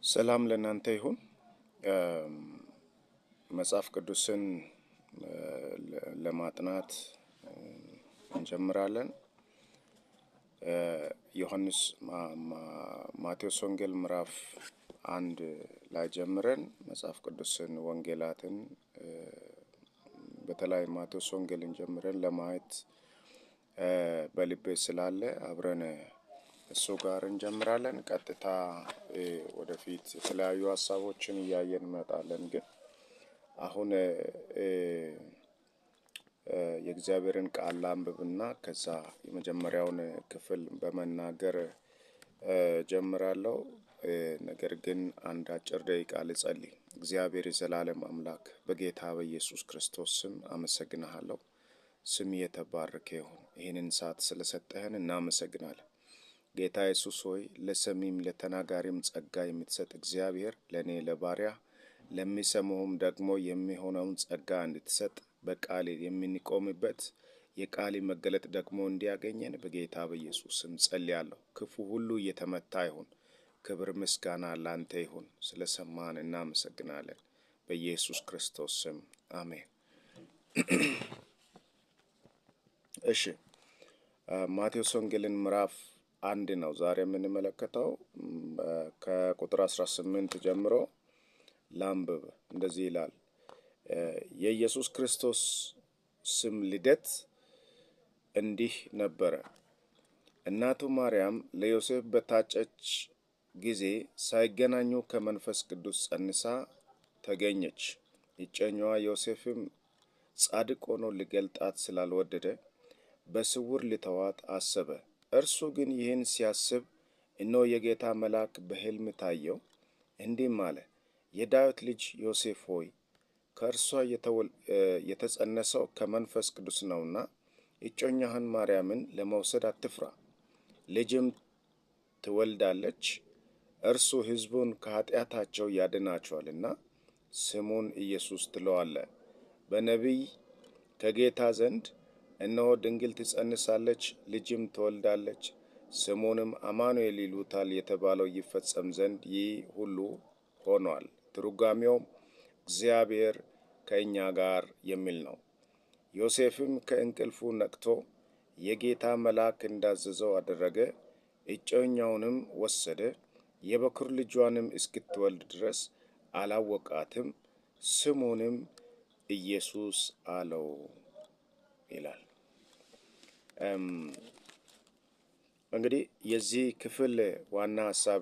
ሰላም ለእናንተ ይሁን። መጽሐፍ ቅዱስን ለማጥናት እንጀምራለን። ዮሐንስ ማቴዎስ ወንጌል ምዕራፍ 1 ላይ ጀምረን መጽሐፍ ቅዱስን ወንጌላትን በተለይ ማቴዎስ ወንጌልን ጀምረን ለማየት በልቤ ስላለ አብረን እሱ ጋር እንጀምራለን። ቀጥታ ወደፊት የተለያዩ ሀሳቦችን እያየን እንመጣለን። ግን አሁን የእግዚአብሔርን ቃል ላንብብና ከዛ የመጀመሪያውን ክፍል በመናገር ጀምራለሁ። ነገር ግን አንድ አጭር ደቂቃ ልጸልይ። እግዚአብሔር የዘላለም አምላክ በጌታ በኢየሱስ ክርስቶስ ስም አመሰግንሃለሁ። ስም የተባረከ ይሁን። ይህንን ሰዓት ስለሰጠህን እናመሰግናለን። ጌታ ኢየሱስ ሆይ ለሰሚም ለተናጋሪም ጸጋ የምትሰጥ እግዚአብሔር ለኔ ለባሪያ ለሚሰሙም ደግሞ የሚሆነውን ጸጋ እንድትሰጥ በቃል የምንቆምበት የቃል መገለጥ ደግሞ እንዲያገኘን በጌታ በኢየሱስ ስም ጸልያለሁ። ክፉ ሁሉ እየተመታ ይሁን። ክብር ምስጋና ላንተ ይሁን። ስለሰማን እናመሰግናለን። በኢየሱስ ክርስቶስ ስም አሜን። እሺ ማቴዎስ ወንጌልን ምዕራፍ 1 ነው ዛሬ የምንመለከተው። ከቁጥር 18 ጀምሮ ላንብብ። እንደዚህ ይላል። የኢየሱስ ክርስቶስ ስም ልደት እንዲህ ነበረ። እናቱ ማርያም ለዮሴፍ በታጨች ጊዜ ሳይገናኙ ከመንፈስ ቅዱስ ጸንሳ ተገኘች። እጮኛዋ ዮሴፍም ጻድቅ ሆኖ ሊገልጣት ስላልወደደ በስውር ሊተዋት አሰበ። እርሱ ግን ይህን ሲያስብ እነሆ የጌታ መልአክ በሕልም ታየው፣ እንዲህም አለ፣ የዳዊት ልጅ ዮሴፍ ሆይ ከእርሷ የተጸነሰው ከመንፈስ ቅዱስ ነውና እጮኛህን ማርያምን ለመውሰድ አትፍራ። ልጅም ትወልዳለች፣ እርሱ ሕዝቡን ከኃጢአታቸው ያድናቸዋልና ስሙን ኢየሱስ ትለዋለህ። በነቢይ ከጌታ ዘንድ እነሆ ድንግል ትጸንሳለች፣ ልጅም ትወልዳለች፣ ስሙንም አማኑኤል ይሉታል የተባለው ይፈጸም ዘንድ ይህ ሁሉ ሆኗል። ትርጓሜውም እግዚአብሔር ከእኛ ጋር የሚል ነው። ዮሴፍም ከእንቅልፉ ነቅቶ የጌታ መልአክ እንዳዘዘው አደረገ። እጮኛውንም ወሰደ፣ የበኩር ልጇንም እስክትወልድ ድረስ አላወቃትም። ስሙንም ኢየሱስ አለው ይላል። እንግዲህ የዚህ ክፍል ዋና ሀሳብ